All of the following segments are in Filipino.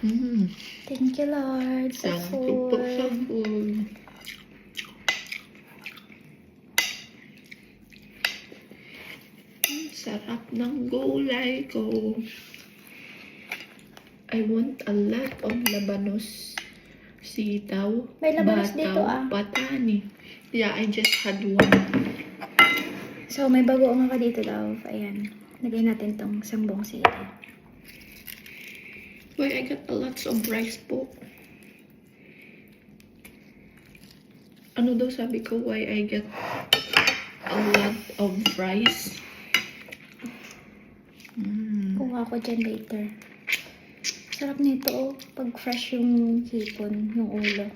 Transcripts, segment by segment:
Mm. Thank you, Lord, sa Thank you po sa food. food. Sarap ng gulay ko. I want a lot of labanos, sitaw, May labanos dito, patani. Yeah, I just had one. So, may bagoong ako dito daw. Ayan. Lagay natin tong sambong sili. Why I got a lots of rice po. Ano daw sabi ko? Why I get a lot of rice? Kuha ko dyan later. Sarap nito, oh. Pag fresh yung hipon, yung ulo.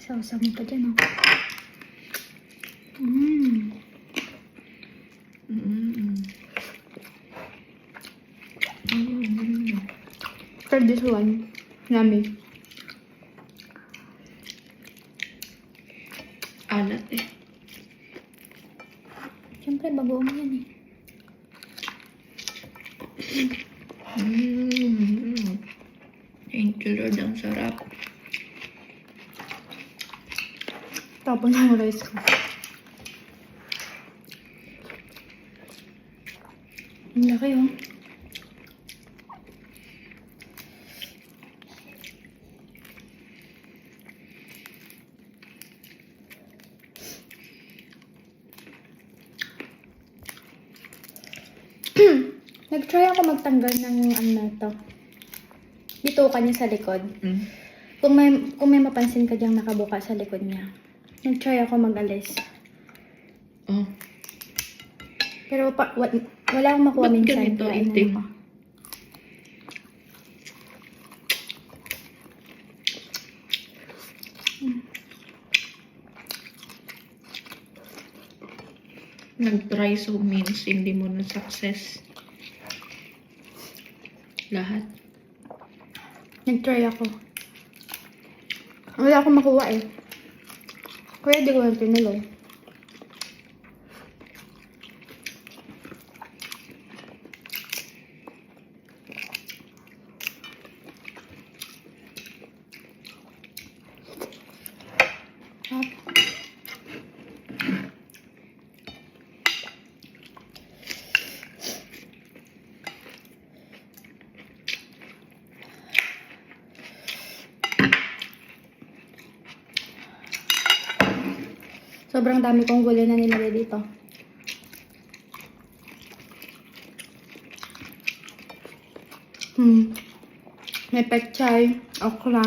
Sausaw mo pa dyan, oh. Try this one. Yummy. Alat eh. Siyempre, bagoong yan eh. Thank you, Lord. Ang sarap. Tapos yung rice ko. Ang laki, oh. Nag-try ako magtanggal ng ano na to. Dito kanya sa likod. Kung may mapansin ka diyang nakabuka sa likod niya. Nag-try ako mag-alis. Oh. Pero wala akong makuha Ba't minsan. ganito Kaya ano itim? ako. Nag-try so means hindi mo na success. Lahat. Nag-try ako. Wala akong makuha eh. Kaya di ko lang tinuloy. Sobrang dami kong gulay na nilagay dito. May pechay, okra,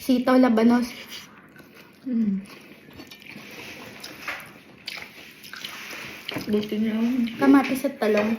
sitaw, labanos, Buti na. kamatis at talong.